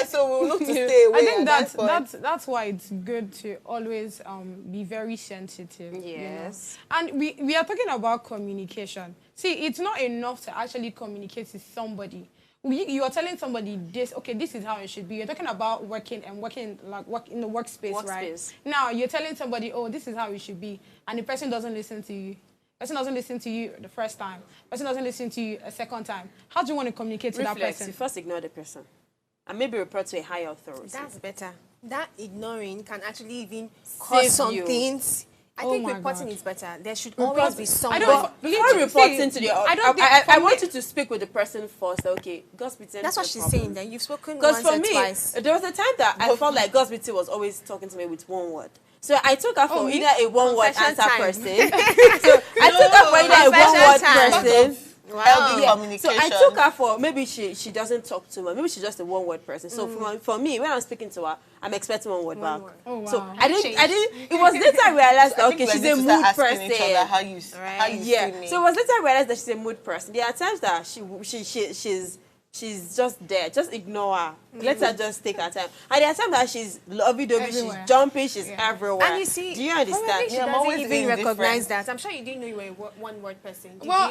So we'll look to stay away. I think at that point. that's why it's good to always be very sensitive. you know. Yes. And we are talking about communication. See, it's not enough to actually communicate with somebody. You are telling somebody this, okay, this is how it should be. You're talking about working in the workspace, right? Now you're telling somebody, oh, this is how it should be, and the person doesn't listen to you. Person doesn't listen to you the first time. Person doesn't listen to you a second time. How do you want to communicate to that Reflex. person? You first ignore the person. And maybe report to a higher authority. That's better. That ignoring can actually even cause some you. things. I think my reporting God. is better. There should always be someone. Before reporting to the I want you to speak with the person first. Okay, Gospel. That's what she's saying. Then you've spoken Because once for or me, twice. there was a time that I felt like Gospel was always talking to me with one word. So I took her for either a one-word Confession answer time. person. So I took her for either a one-word Confession person. Healthy So communication. I took her for, maybe she doesn't talk too much. Maybe she's just a one-word person. So for me, when I'm speaking to her, I'm expecting one word back. Oh, wow. So I didn't, it was later I realized that, okay, she's a mood person. How you see me. So it was later I realized that she's a mood person. There are times that she's just there. Just ignore her. Let her just take her time. And there are times that she's lovey-dovey, she's Everywhere. jumping, she's everywhere. And you see, do you understand? probably she Yeah, I'm doesn't always even being recognize different. that. I'm sure you didn't know you were a one-word person. Did Well,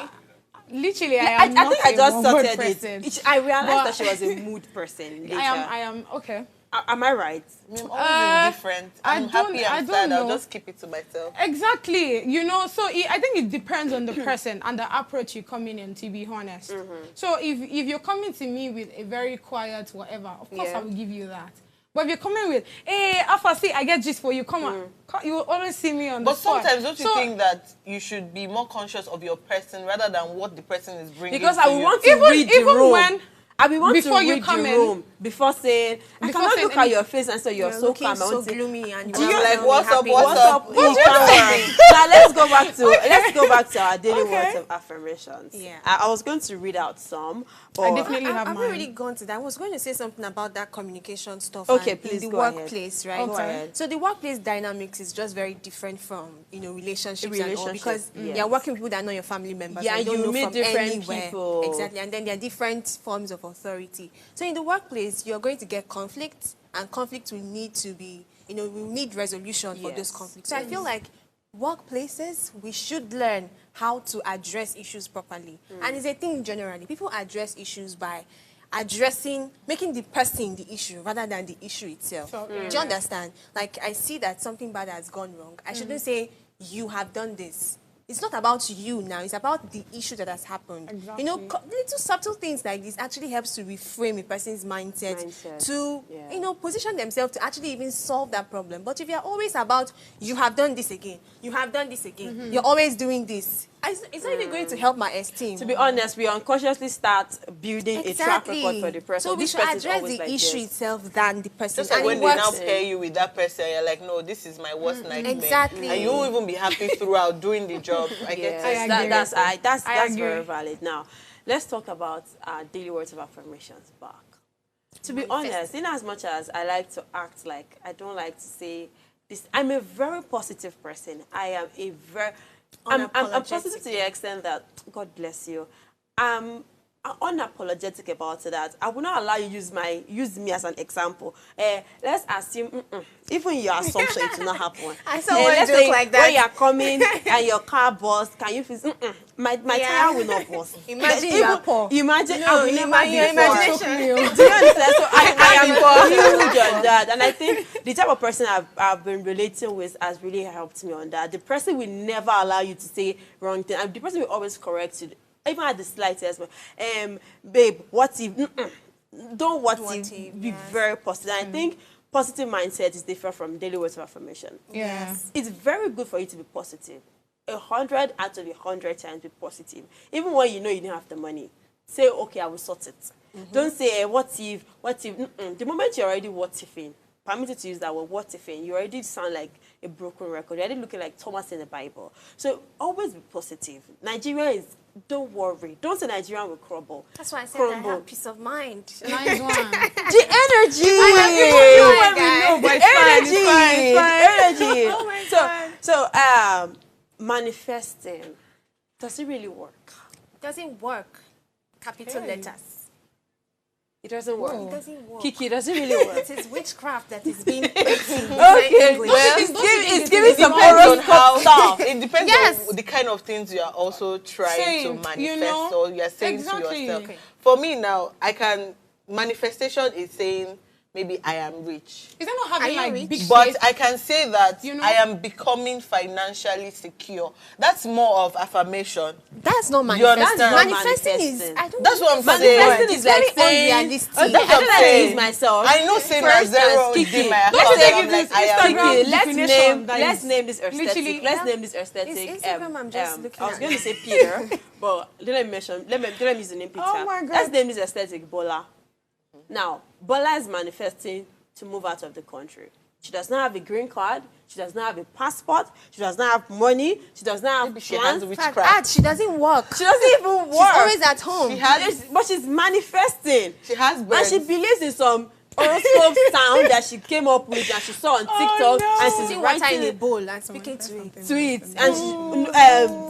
you? literally, I think I just sorted sorted it. I realized that she was a mood person later. I am okay. Am I right? I'm always indifferent. I'm happy I I'm don't sad. I'll know. just keep it to myself. Exactly. You know, so I think it depends on the person and the approach you're coming in, to be honest. So if you're coming to me with a very quiet whatever, of course I will give you that. But if you're coming with, hey, Alpha, see, I get gist for you, come on. You will always see me on the But spot. sometimes don't you think that you should be more conscious of your person rather than what the person is bringing Because to I would you? want to read the room. when I will want before to you read come the in- room before saying, I Before cannot saying look at your face and say you're so looking calm. I so want to gloomy and Do you you're like, not what's up, happy. what's up? Now let's go back back to our daily words of affirmations. Yeah. I was going to read out some, but I definitely have I've mine. already gone to that. I was going to say something about that communication stuff. Okay, and please in the go ahead. workplace, right? Okay. Go ahead. So the workplace dynamics is just very different from relationships and all, Relationship, because yes. you're working with people that are not your family members. Yeah, and you don't you know meet from different anywhere. people. Exactly, and then there are different forms of authority. So in the workplace, you're going to get conflict, and conflict will need to be, we need resolution for those Yes. conflicts. So I feel like workplaces, we should learn how to address issues properly. And it's a thing generally. People address issues by making the person the issue rather than the issue itself. So, Do you understand? Like, I see that something bad has gone wrong. I shouldn't say, you have done this. It's not about you now. It's about the issue that has happened. Exactly. Little subtle things like this actually helps to reframe a person's mindset. To, position themselves to actually even solve that problem. But if you're always about, you have done this again, you have done this again, you're always doing this, it's not even going to help my esteem. to be honest, we unconsciously start building a track record for the person. So we This should person is address always the like issue this. itself than the person. Just like And when it they works. now pair you with that person, you're like, no, this is my worst nightmare. Exactly. And you won't even be happy throughout doing the job. I get Yes, it. I agree. that's agree. very valid. Now, let's talk about daily words of affirmations back. To be honest, in as much as I like to act like I don't like to say this, I'm a very positive person. I am a very I'm positive to the extent that, God bless you, I'm unapologetic about it, that I will not allow you use me as an example. Let's assume even your assumption it will not happen. I saw one let's joke say like that. when you are coming and your car burst, can you feel my tire will not burst. Imagine you are poor. Imagine No, I will never be your poor. imagination. Do you understand? So I am huge on that, and I think the type of person I've been relating with has really helped me on that. The person will never allow you to say wrong thing, and the person will always correct you, even at the slightest. Babe, what if? Don't what if. Be very positive. And I think positive mindset is different from daily words of affirmation. Yeah. It's very good for you to be positive. 100 out of 100 times be positive. Even when you know you don't have the money, say, okay, I will sort it. Don't say, what if. The moment you're already what ifing, permitted to use that word, what ifing, you already sound like a broken record. You're already looking like Thomas in the Bible. So always be positive. Nigeria is, don't worry. Don't say Nigerian will crumble. That's why I said Crumble. I have peace of mind. Nice one. The energy. Energy. Oh my God. So manifesting, does it really work? Doesn't work. Capital letters. It doesn't work. It doesn't work. Kiki, does it really work? It is witchcraft that is being put in Okay, English. well, it's giving some Depends on horoscope how stuff. it depends Yes. on the kind of things you are also trying Saying, to manifest, you know, or you're saying exactly. to yourself. Okay. For me now, manifestation is saying maybe I am rich. Is that not having Are you like rich? big But faith? I can say that You know? I am becoming financially secure. That's more of affirmation. That's not You manifesting. understand? Manifesting is, Manifesting. I don't That's what I'm Manifesting saying. is like very saying, unrealistic. That's what I'm I like to saying. use myself. I know saying For that instance, zero Kiki, in my let's account. say I'm give like, this I am Instagram Kiki, let's definition that name is this aesthetic. literally- Let's name this aesthetic. It's Instagram, I'm just looking I was at going to now. say Peter, but let me use the name Peter. Oh my God. Let's name this aesthetic Bola. Now, Bola is manifesting to move out of the country. She does not have a green card. She does not have a passport. She does not have money. She does not have Maybe she plans. has And witchcraft. she doesn't work. She doesn't even work. She's always at home. She has, But she's manifesting. she has And birds. she believes in some horoscope sound that she came up with and she saw on TikTok, no. and Putting she's water in writing a it bowl and speaking to it. to it, and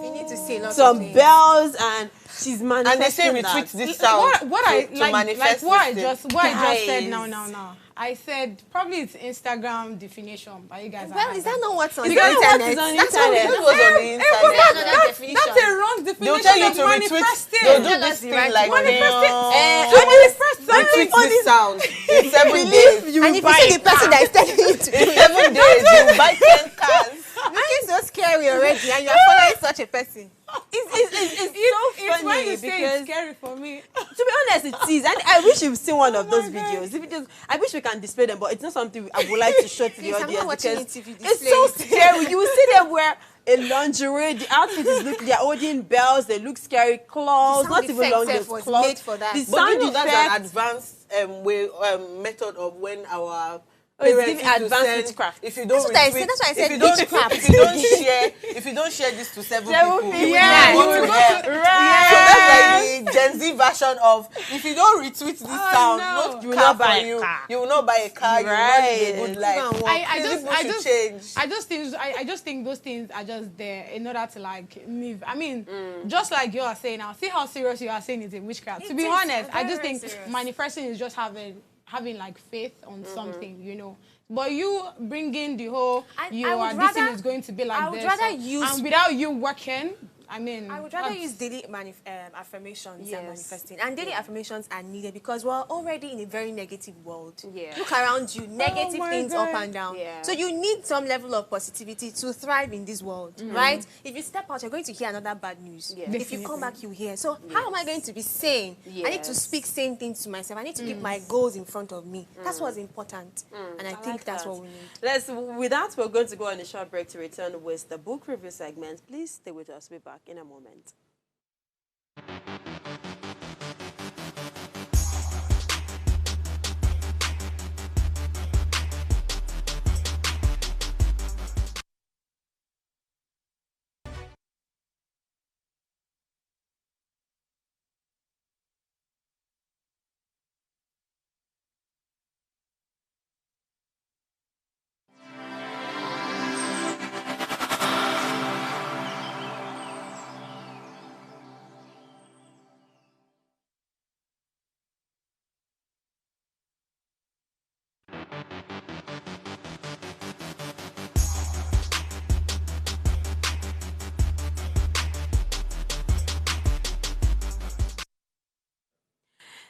You need to say lots of some things. bells, and she's and manifesting they say that. retweet this sound What I to like manifest what I this thing. just said Guys. now. I said probably it's Instagram definition, but you guys. Well, is that not what's on Is the that what internet? is on the That's what we internet? This was on the internet. another definition. That's a wrong They'll definition tell you of to retweet. manifesting. They'll do Tell this us the thing right like one. retweet this sound in 7 days. And if you see the person that is telling you to do In it, 7 days, you buy 10 cars. looking so scary already, and you are following such a person. It's so It's when funny you say because, it's scary for me. to be honest, it is. And I wish you've seen one of those videos. The videos. I wish we can display them, but it's not something I would like to show to the Please, I'm audience not watching because it if you it's display so it. scary. You will see them wear a lingerie. The outfit is they're holding bells. They look scary. Claws, The not sound even long. effect Those was claws. made for that. The But you sound know that's effect. an advanced method of when our it's parents giving need to advanced send- witchcraft. If you don't That's what I retweet- said. That's why I if said you don't- witchcraft. if you don't share this to seven people, people, you yeah, will you go will to go hell. to- So that's like the Gen Z version of if you don't retweet this sound, no. not You will car not buy for a you. car. You will not buy a car. You will not live a Right. good life. I just think those things are just there in order to like move. I mean, just like you are saying now, see how serious you are saying it in witchcraft. To be is honest, I very, just very think serious. manifesting is just having like faith on something, you know. But you bringing the whole this thing is going to be like I would this, rather use- and without you working, I mean, I would rather that's- use daily affirmations Yes. than manifesting. And daily affirmations are needed because we're already in a very negative world. Yeah. Look around you, negative my things God. up and down. Yeah. So you need some level of positivity to thrive in this world, right? If you step out, you're going to hear another bad news. Yeah. If you come back, you hear. So how am I going to be sane? I need to Yes. speak sane things to myself. I need to keep my goals in front of me. That's what's important. And I think like that's that. what we need. With that, we're going to go on a short break to return with the book review segment. Please stay with us. We'll be back in a moment.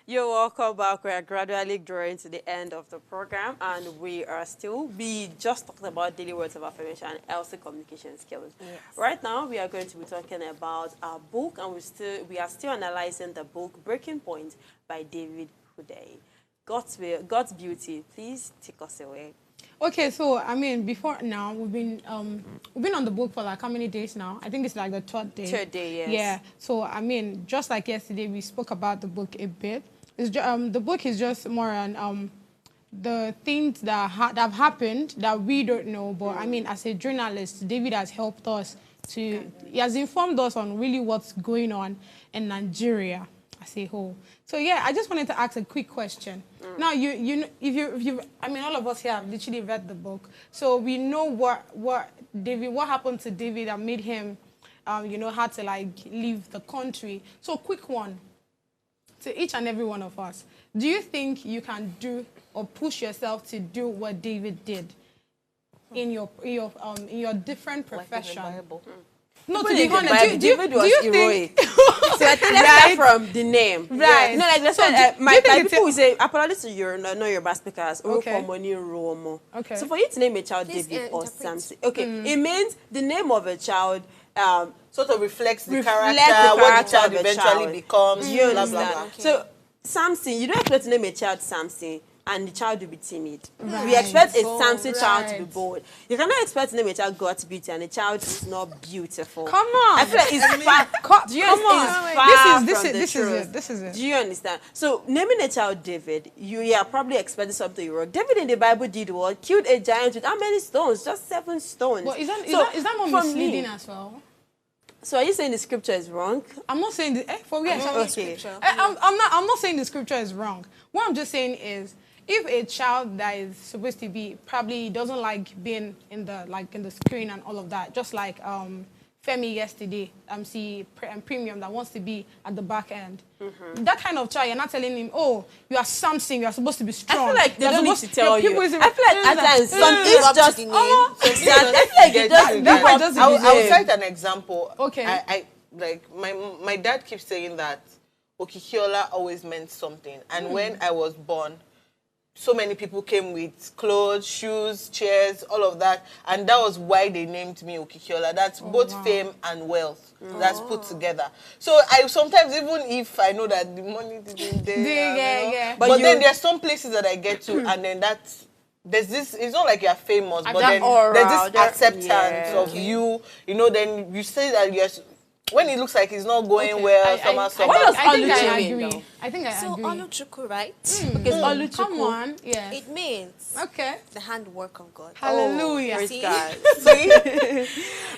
You're welcome back. We are gradually drawing to the end of the program, and we just talked about daily words of affirmation and healthy communication skills. Yes. Right now, we are going to be talking about our book, and we are still analyzing the book Breaking Point by David Huday. God's Beauty. Please take us away. Okay, so I mean, before now we've been on the book for like how many days now? I think it's like the third day. Third day, yes. Yeah. So I mean, just like yesterday, we spoke about the book a bit. It's the book is just more on the things that have happened that we don't know. But I mean, as a journalist, David has helped us he has informed us on really what's going on in Nigeria as a whole. So yeah, I just wanted to ask a quick question. Now, I mean, all of us here have literally read the book, so we know what happened to David that made him, had to like leave the country. So, quick one to each and every one of us: do you think you can do or push yourself to do what David did in your different profession? No, to be honest, David was heroic. think? So I think let's start from the name. Right. No, like let's So say, do my you think people will say, apologies to your Yoruba speakers. Okay. Okay. Okay. So for you to name a child Please, David or interpret. Samson, okay, it means the name of a child Sort of reflects the reflects character, what the child of a eventually child. becomes. Do you blah, understand? blah, blah. Okay. So Samson, you don't expect to name a child Samson and the child will be timid. We expect a Samson child to be Right. bold. You cannot expect to name a child God's beauty and the child is not beautiful. Come on. I feel like it's far. Do you Come understand? on. It's far This from is the this truth. is it. This is it. Do you understand? So naming a child David, you are probably expecting something wrong. David in the Bible did what? Killed a giant with how many stones? Just 7 stones. But is So, that not for misleading me- as well? So are you saying the scripture is wrong? I'm not saying for real. Okay. I'm not saying the scripture is wrong. What I'm just saying is, if a child that is supposed to be probably doesn't like being in the screen and all of that, just like Femi yesterday, Premium that wants to be at the back end. That kind of child, you're not telling him, oh, you are something, you're supposed to be I strong. feel like they You're don't need supposed- to tell your you. people I feel like at times some things Up to just the name. I feel like you just Yes, live up just to I the will name. cite an example. Okay. I like my dad keeps saying that Okikiola always meant something, and when I was born, so many people came with clothes, shoes, chairs, all of that, and that was why they named me Okikiola. That's both fame and wealth. That's put together. So I sometimes, even if I know that the money didn't there, Yeah. but then there's some places that I get to, and then there's this, it's not like you're famous, but that then aura, there's this there- acceptance yeah. of you, then you say that when it looks like it's not going Okay. well, summer. What does I think I Oluchi mean, agree. though? I think I So agree. Oluchuku, right? Okay, it's Oluchukwu. Come on. Yes. It means Okay. the handwork of God. Hallelujah. Praise See? God.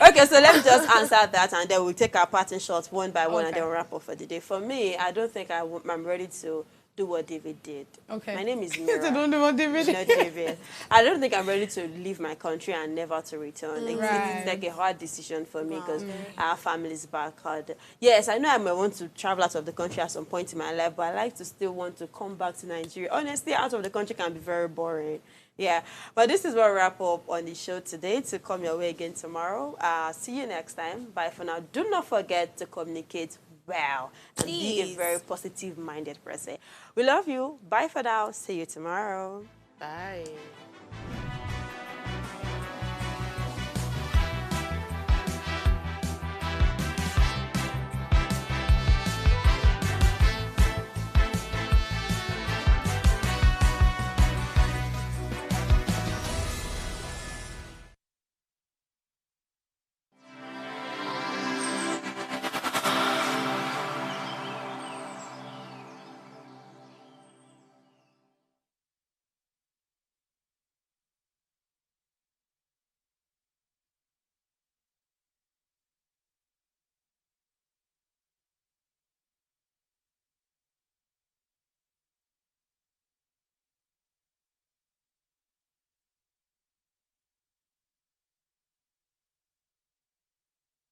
Okay, so let me just answer that, and then we'll take our parting shots one by one, and Okay. then we'll wrap up for the day. For me, I don't think I'm ready to do what David did. Okay. My name is So Mira. don't know what David. Not David. I don't think I'm ready to leave my country and never to return. It's like a hard decision for me because our family's back hard. Yes, I know I may want to travel out of the country at some point in my life, but I like to still want to come back to Nigeria. Honestly, out of the country can be very boring. Yeah, but this is what we wrap up on the show today. To come your way again tomorrow. See you next time. Bye for now. Do not forget to communicate well and be a Please. very positive-minded person. We love you. Bye for now. See you tomorrow. Bye.